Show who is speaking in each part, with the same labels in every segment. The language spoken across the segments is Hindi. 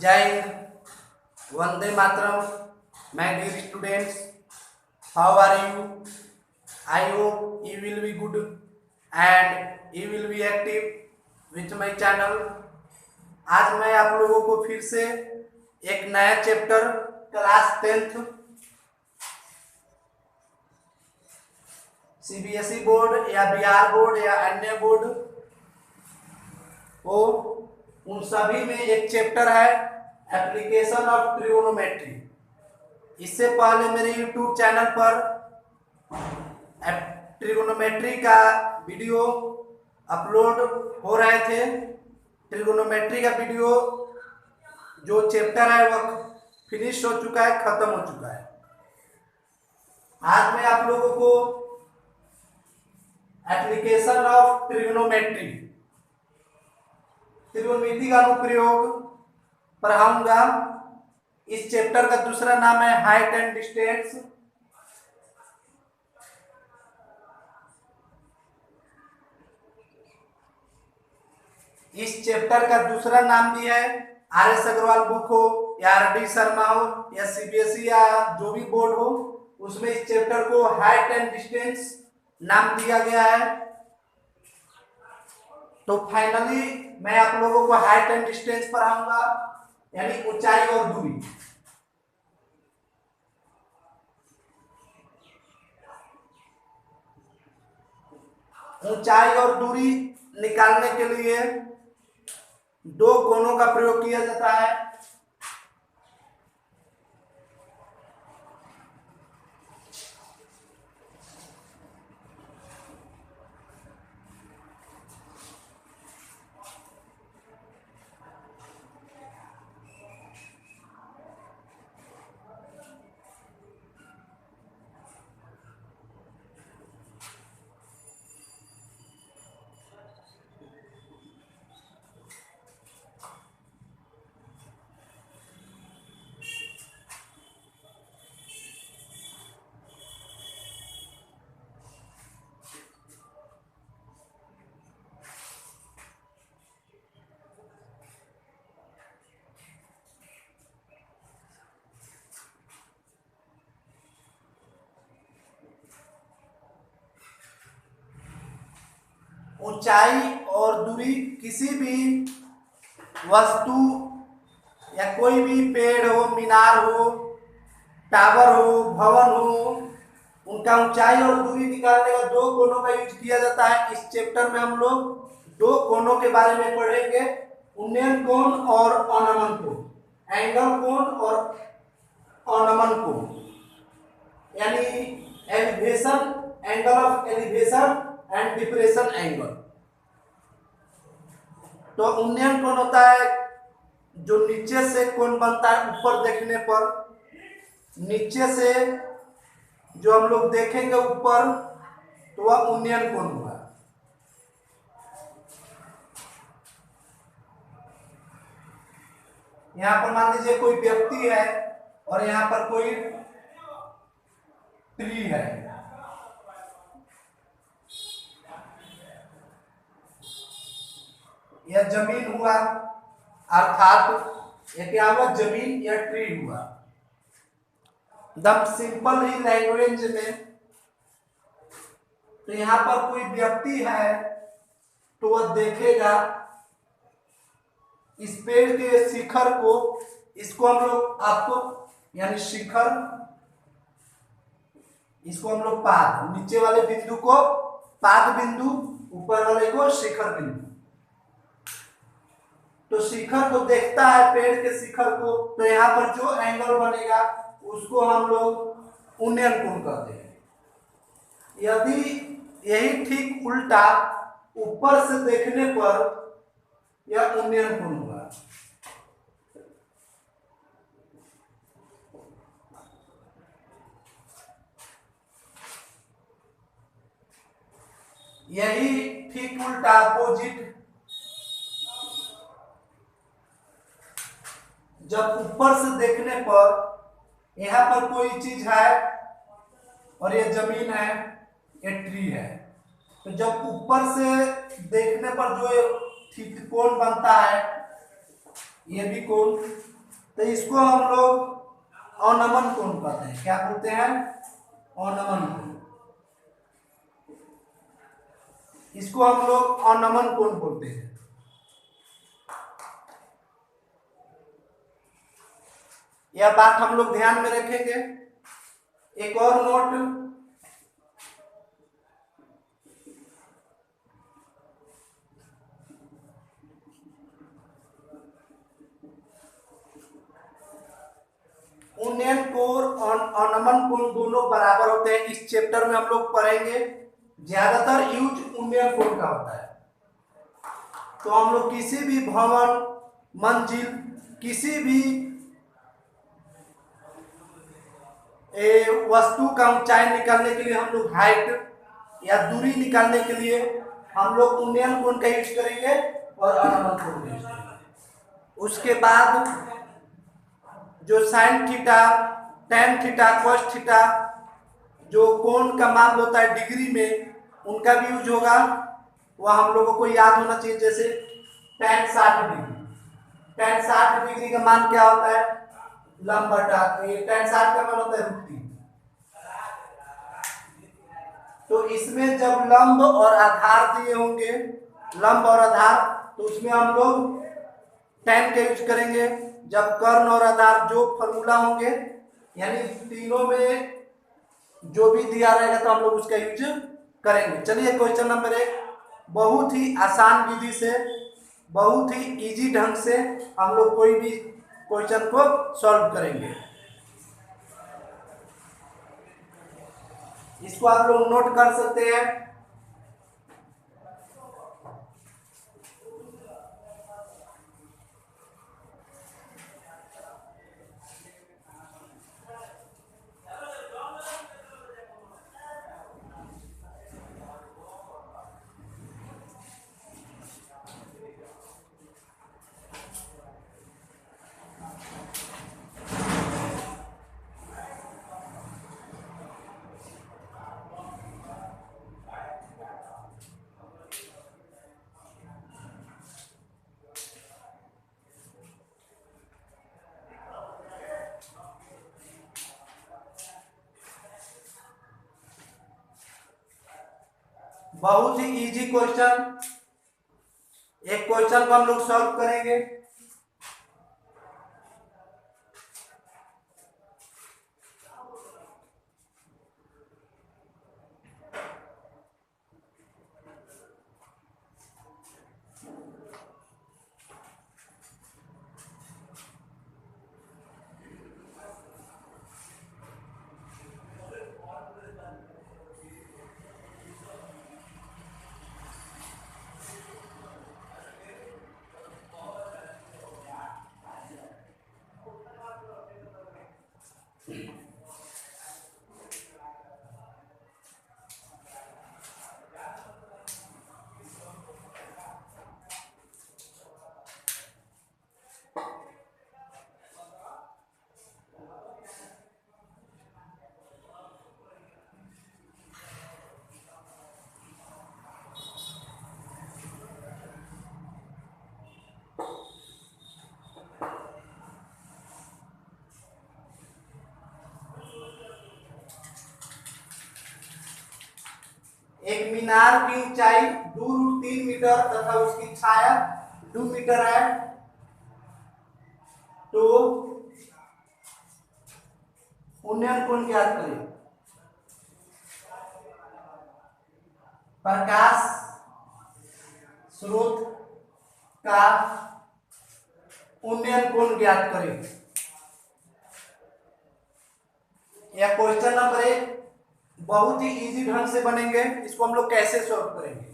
Speaker 1: जय हिंद, वंदे मातरम। My dear students, how are you? I hope you will be good and you will be active with my channel। आज मैं आप लोगों को फिर से एक नया chapter class 10th CBSE board या बिहार बोर्ड या अन्य बोर्ड हो, उन सभी में एक चैप्टर है एप्लीकेशन ऑफ ट्रिगोनोमेट्री। इससे पहले मेरे यूट्यूब चैनल पर ट्रिगोनोमेट्री का वीडियो अपलोड हो रहे थे। ट्रिगोनोमेट्री का वीडियो जो चैप्टर है वह फिनिश हो चुका है, खत्म हो चुका है। आज मैं आप लोगों को एप्लीकेशन ऑफ ट्रिगोनोमेट्री, त्रिकोणमिति का अनुप्रयोग पढ़ाऊंगा। इस चैप्टर का दूसरा नाम है हाइट एंड डिस्टेंस। इस चैप्टर का दूसरा नाम भी है, आर एस अग्रवाल बुक हो या आर डी शर्मा हो या सीबीएसई या जो भी बोर्ड हो, उसमें इस चैप्टर को हाइट एंड डिस्टेंस नाम दिया गया है। तो फाइनली मैं आप लोगों को हाइट एंड डिस्टेंस पढ़ाऊंगा, यानी ऊंचाई और दूरी। ऊंचाई और दूरी निकालने के लिए दो कोणों का प्रयोग किया जाता है। ऊंचाई और दूरी किसी भी वस्तु या कोई भी पेड़ हो, मीनार हो, टावर हो, भवन हो, उनका ऊंचाई और दूरी निकालने का दो कोणों का यूज किया जाता है। इस चैप्टर में हम लोग दो कोणों के बारे में पढ़ेंगे, उन्नयन कोण और अवनमन कोण, एंगल कोण और अवनमन कोण, यानी elevation, angle of elevation and depression angle. तो उन्नयन कोण होता है जो नीचे से कोण बनता है, ऊपर देखने पर, नीचे से जो हम लोग देखेंगे ऊपर, तो वह उन्नयन कोण हुआ। यहां पर मान लीजिए कोई व्यक्ति है और यहां पर कोई ट्री है। यह जमीन हुआ, अर्थात यह क्या हुआ, जमीन या ट्री हुआ। दम सिंपल ही लैंग्वेज में, तो यहां पर कोई व्यक्ति है तो वह देखेगा इस पेड़ के शिखर को, इसको हम लोग आपको यानी शिखर, इसको हम लोग पाद, नीचे वाले बिंदु को पाद बिंदु, ऊपर वाले को शिखर बिंदु। तो शिखर को देखता है, पेड़ के शिखर को, तो यहाँ पर जो एंगल बनेगा उसको हम लोग उन्नयन कोण कहते हैं। यदि यही ठीक उल्टा ऊपर से देखने पर यह उन्नयन कोण हुआ। यही ठीक उल्टा अपोजिट, जब ऊपर से देखने पर यहाँ पर कोई चीज है और ये जमीन है, ये ट्री है, तो जब ऊपर से देखने पर जो ठीक कोण बनता है, ये भी कोण, तो इसको हम लोग अवनमन कोण कहते हैं। क्या बोलते हैं? अवनमन कोण। इसको हम लोग अवनमन कोण बोलते हैं। यह बात हम लोग ध्यान में रखेंगे। एक और नोट, उन्नयन कोण और अवनमन कोण दोनों बराबर होते हैं। इस चैप्टर में हम लोग पढ़ेंगे, ज्यादातर यूज उन्नयन कोण का होता है। तो हम लोग किसी भी भवन, मंजिल, किसी भी वस्तु का ऊंचाई निकालने के लिए हम लोग हाइट या दूरी निकालने के लिए हम लोग उन्नयन कोण का यूज करेंगे और अवनमन कोण का यूज करेंगे। उसके बाद जो sine theta, tan theta, cos theta, जो कोण का मान होता है डिग्री में, उनका भी यूज होगा। वह हम लोगों को याद होना चाहिए। जैसे टेन 60 डिग्री, टेन 60 डिग्री का मान क्या होता है? लंब बटा, टेन 60 का मान होता है √3। तो इसमें जब लंब और आधार दिए होंगे, लंब और आधार, तो उसमें हम लोग टेन का यूज करेंगे। जब कर्ण और आधार जो फॉर्मूला होंगे, यानी तीनों में जो भी दिया रहेगा तो हम लोग उसका यूज करेंगे। चलिए क्वेश्चन नंबर 1, बहुत ही आसान विधि से, बहुत ही इजी ढंग से हम लोग कोई भी क्वेश्चन को सॉल्व करेंगे। इसको आप लोग नोट कर सकते हैं। बहुत ही इजी क्वेश्चन, एक क्वेश्चन को हम लोग सॉल्व करेंगे। एक मीनार की ऊंचाई 2√3 मीटर तथा उसकी छाया 2 मीटर है। तो उन्नयन कोण ज्ञात करें। प्रकाश स्रोत का उन्नयन कोण ज्ञात करें। यह क्वेश्चन नंबर 1 बहुत ही इजी ढंग से बनेंगे। इसको हम लोग कैसे सॉल्व करेंगे?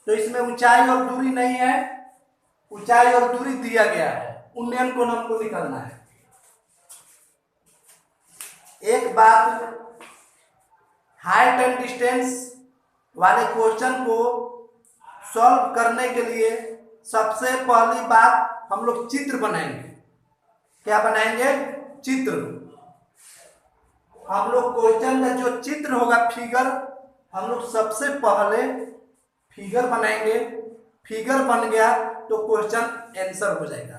Speaker 1: तो इसमें ऊंचाई और दूरी नहीं है, ऊंचाई और दूरी दिया गया है, उन्नयन कोण हमको निकालना है। एक बात, हाइट एंड डिस्टेंस वाले क्वेश्चन को सॉल्व करने के लिए सबसे पहली बात हम लोग चित्र बनाएंगे। क्या बनाएंगे? चित्र। हम लोग क्वेश्चन का जो चित्र होगा, फिगर, हम लोग सबसे पहले फिगर बनाएंगे। फिगर बन गया तो क्वेश्चन आंसर हो जाएगा।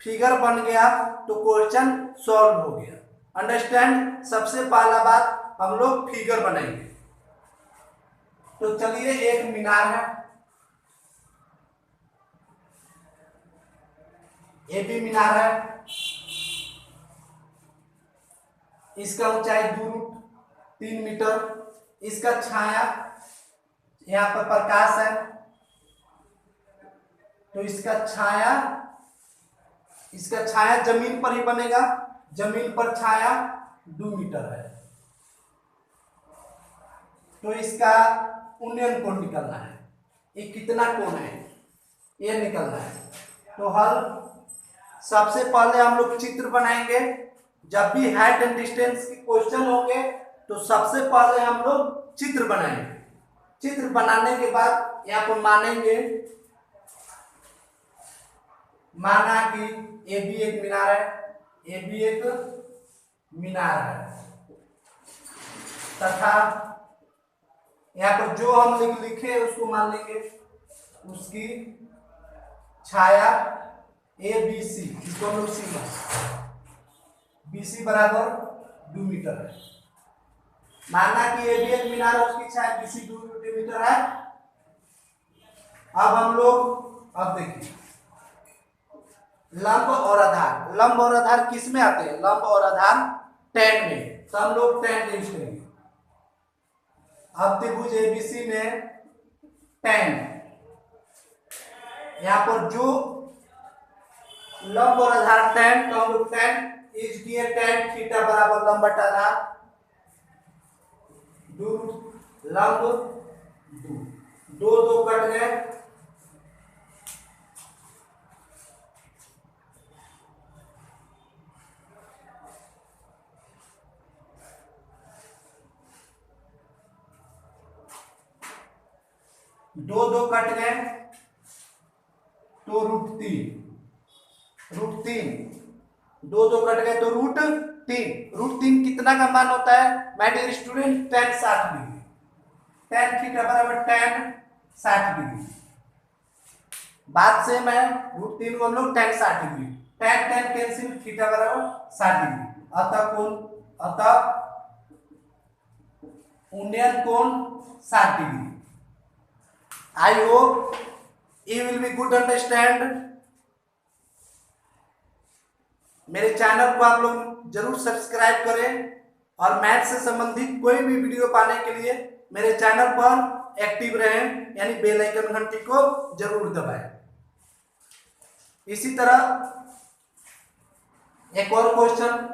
Speaker 1: फिगर बन गया तो क्वेश्चन सॉल्व हो गया। अंडरस्टैंड। सबसे पहला बात हम लोग फिगर बनाएंगे। तो चलिए, एक मीनार है, ये भी मीनार है, इसका ऊंचाई 2√3 मीटर, इसका छाया, यहाँ पर प्रकाश है तो इसका छाया जमीन पर ही बनेगा, जमीन पर छाया 2 मीटर है। तो इसका उन्नयन कोण निकलना है, ये कितना कोण है ये निकलना है। तो हल, सबसे पहले हम लोग चित्र बनाएंगे। जब भी हाइट एंड डिस्टेंस के क्वेश्चन होंगे तो सबसे पहले हम लोग चित्र बनाएंगे। चित्र बनाने के बाद यहाँ पर माना कि ये भी एक मीनार है, ये भी एक मीनार है, तथा यहाँ पर जो हम लिखे उसको मान लेंगे, उसकी छाया ABC, इसको हम लोग सी BC बराबर 2 मीटर है। माना कि ये भी एक मीनार है, उसकी छाया BC 2 मीटर है। अब देखिए, लंब और आधार किस में आते हैं? लंब और आधार tan में, तो हम लोग tan यूज करेंगे। अब त्रिभुज ABC में tan, यहाँ पर जो लंब और आधार tan, तो हम लोग tan यूज किए, tan थीटा बराबर लंब बटा आधार, लंब 2 कट गए, दो कट गए तो √3, दो कट गए तो √3 कितना का मान होता है my dear student? tan 60 degree. tan theta बराबर tan 60 डिग्री। बात से मैं √3 को हम लोग tan 60 degree, tan cancel, theta बराबर 60 डिग्री। अतः उन्नयन कोण 60 degree. I hope you will be good understand। मेरे चैनल को आप लोग जरूर सब्सक्राइब करें और मैथ से संबंधित कोई भी वीडियो पाने के लिए मेरे चैनल पर एक्टिव रहें, यानी बेल आइकन घंटी को जरूर दबाएं। इसी तरह एक और क्वेश्चन,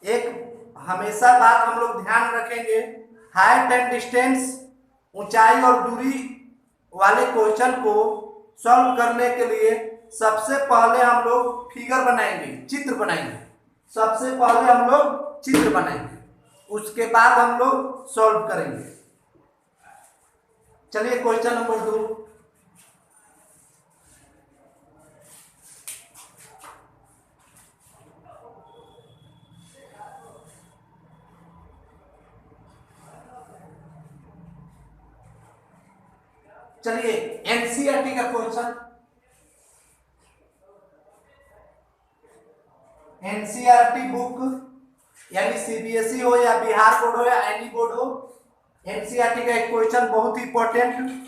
Speaker 1: एक हमेशा बात हम लोग ध्यान रखेंगे, हाइट एंड डिस्टेंस, ऊंचाई और दूरी वाले क्वेश्चन को सॉल्व करने के लिए सबसे पहले हम लोग फिगर बनाएंगे, चित्र बनाएंगे। सबसे पहले हम लोग चित्र बनाएंगे, उसके बाद हम लोग सॉल्व करेंगे। चलिए क्वेश्चन नंबर 2। चलिए एनसीईआरटी का क्वेश्चन, एनसीईआरटी बुक यानी सीबीएसई हो या बिहार बोर्ड हो या एनी बोर्ड हो, एनसीईआरटी का एक क्वेश्चन बहुत ही इंपॉर्टेंट।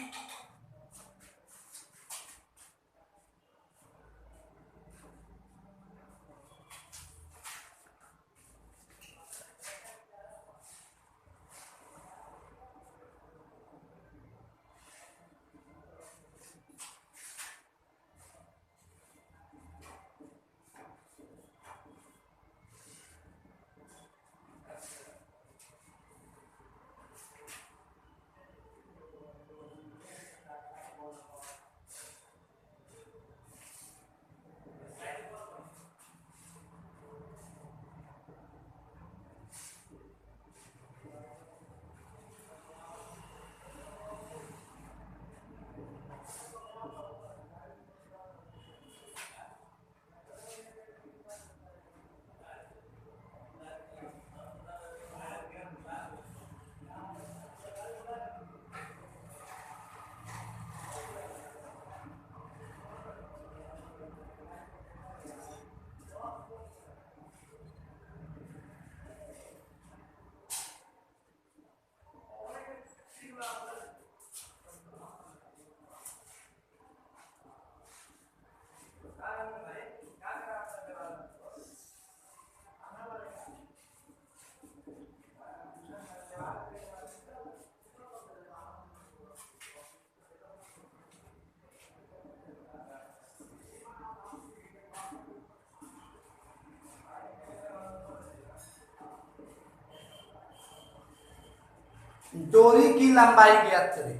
Speaker 1: डोरी की लंबाई ज्ञात करें।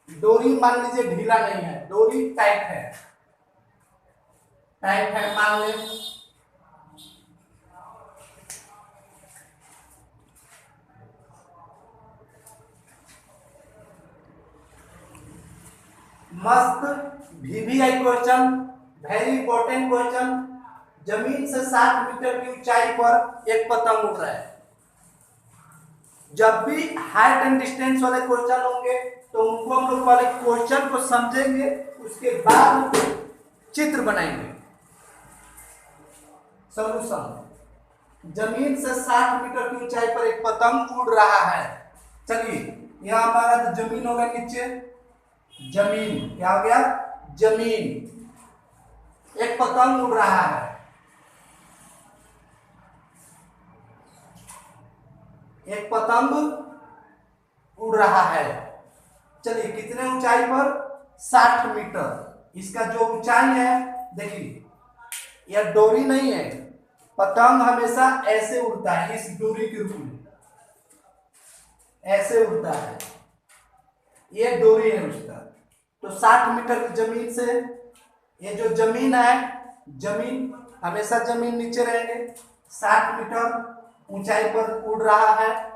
Speaker 1: डोरी मान लीजिए ढीला नहीं है, डोरी टाइट है, टाइट है मान ले। मस्त VVI question, very important question. जमीन से 60 मीटर की ऊंचाई पर एक पतंग उड़ रहा है। जब भी हाइट एंड डिस्टेंस वाले क्वेश्चन होंगे तो उनको हम लोग पहले क्वेश्चन को समझेंगे, उसके बाद चित्र बनाएंगे। सॉल्यूशन। जमीन से 60 मीटर की ऊंचाई पर एक पतंग उड़ रहा है। चलिए, यहां हमारा तो जमीन होगा, नीचे जमीन क्या हो गया, जमीन। एक पतंग उड़ रहा है, एक पतंग उड़ रहा है। चलिए, कितने ऊंचाई पर, 60 मीटर। इसका जो ऊंचाई है, देखिए यह डोरी नहीं है, पतंग हमेशा ऐसे उड़ता है, इस डोरी के रूप में ऐसे उड़ता है, ये डोरी है उसका। तो 60 मीटर की जमीन से, ये जो जमीन है, जमीन हमेशा जमीन नीचे रहेंगे, 60 मीटर ऊंचाई पर उड़ रहा है।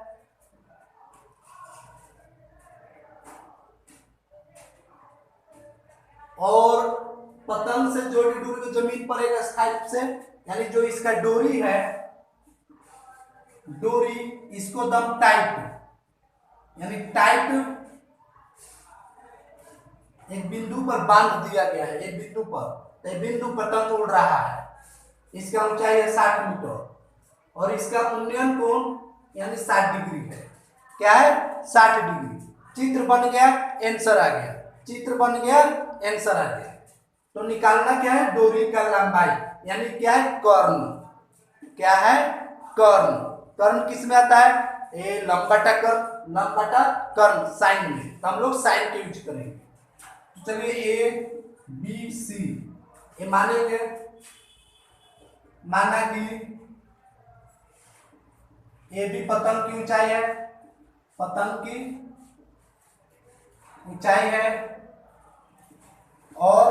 Speaker 1: और पतंग से जोड़ी डोरी को जमीन पर एक स्थायी रूप से, यानी जो इसका डोरी है, डोरी इसको दम टाइट, यानी टाइट एक बिंदु पर बांध दिया गया है, एक बिंदु पर, तो एक बिंदु पतंग उड़ रहा है। इसका ऊंचाई है 60 मीटर और इसका उन्नयन कोण यानी 60 डिग्री है। क्या है, 60 डिग्री। चित्र बन गया, आंसर आ गया, चित्र बन गया, आंसर आ गया। तो निकालना क्या है, डोरी का लंबाई, यानी क्या है, कर्ण। क्या है, कर्ण। कर्ण किस में आता है, ए लंबटा कर्ण, लंबटा कर्ण साइन में, तो हम लोग साइन के यूज करेंगे। तो चलिए, ABC ये मानेंगे, माना कि ये भी पतंग की ऊंचाई है, पतंग की ऊंचाई है, और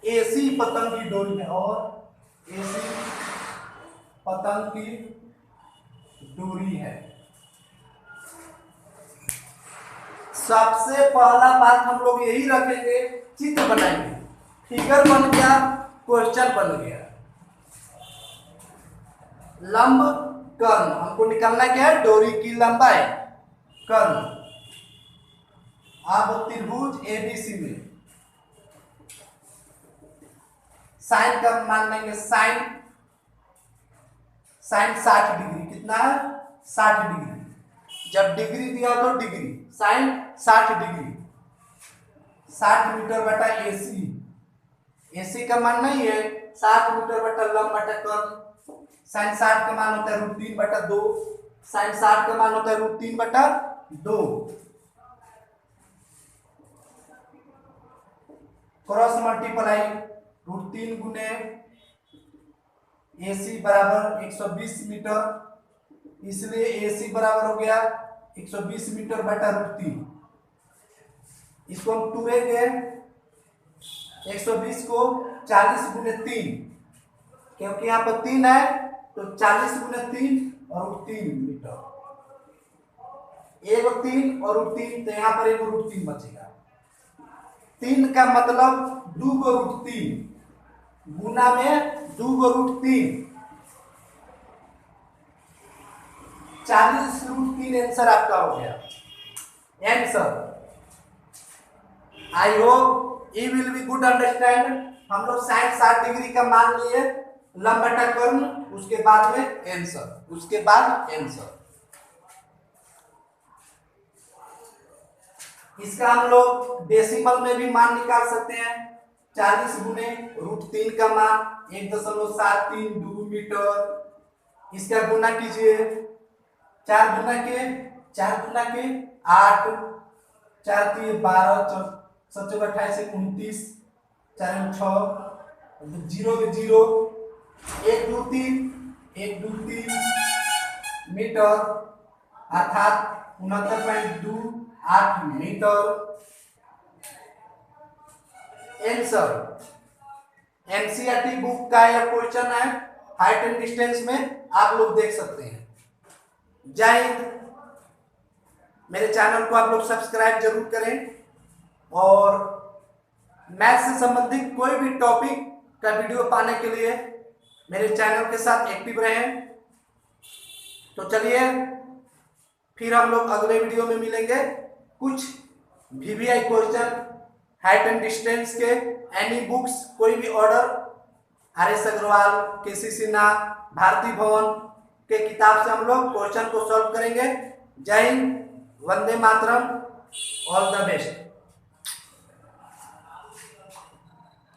Speaker 1: AC पतंग की डोरी है, और AC पतंग की डोरी है। सबसे पहला बात हम लोग यही रखेंगे, चित्र बनाएंगे। फिगर बन गया, क्वेश्चन बन गया। लंब कर्ण, हमको निकालना क्या है, डोरी की लंबाई, कर्ण। अब त्रिभुज ABC में साइन का मान लेंगे, साइन 60 डिग्री। कितना है, 60 डिग्री। जब डिग्री दिया तो डिग्री, साइन 60 डिग्री, 60 मीटर बटा AC। AC का मान नहीं है, 60 मीटर बटा लंब बटा कर्ण। साइन 60 का मान होता है √3 बटा 2, साइन 60 का मान होता है √3 बटा 2। क्रॉस मल्टीप्लाई, √3 गुने AC बराबर 120 मीटर, इसलिए AC बराबर हो गया 120 मीटर बटा √3। इसको हम टूरेंगे, 120 को 40 गुने 3, क्योंकि यहाँ पर 3 है तो 40 गुने 3 और √3 मीटर। एक 3 और √3, तो यहाँ पर एक √3 बचेगा। 3 का मतलब 2 को √3 गुना में 2 को √3, 40 √3 आंसर आपका हो गया। Answer, I hope you will be good understand. हम लोग साइन 60 डिग्री का मान लिए, लंब बटा कर्ण, उसके बाद में आंसर, उसके बाद आंसर। इसका हम लोग डेसिमल में भी मान निकाल सकते हैं। 40 गुने √3 का मान 1.732 मीटर। इसका गुना कीजिए, 4 गुना के 8, 4 3 12, 7 28 29, 4 6, 0 के 0, 1 2 3 मीटर, अर्थात 69.28 मीटर। आंसर एनसीईआरटी बुक का यह क्वेश्चन है, हाइट एंड डिस्टेंस में आप लोग देख सकते हैं। जय हिंद। मेरे चैनल को आप लोग सब्सक्राइब जरूर करें और मैथ से संबंधित कोई भी टॉपिक का वीडियो पाने के लिए मेरे चैनल के साथ एक्टिव रहें। तो चलिए फिर हम लोग अगले वीडियो में मिलेंगे। कुछ VVI question height and distance के एनी बुक्स, कोई भी order, R S. Agarwal, K C. Sinha, Bharati Bhawan के किताब से हम लोग क्वेश्चन को सॉल्व करेंगे। जय हिंद, वंदे मातरम, ऑल द बेस्ट।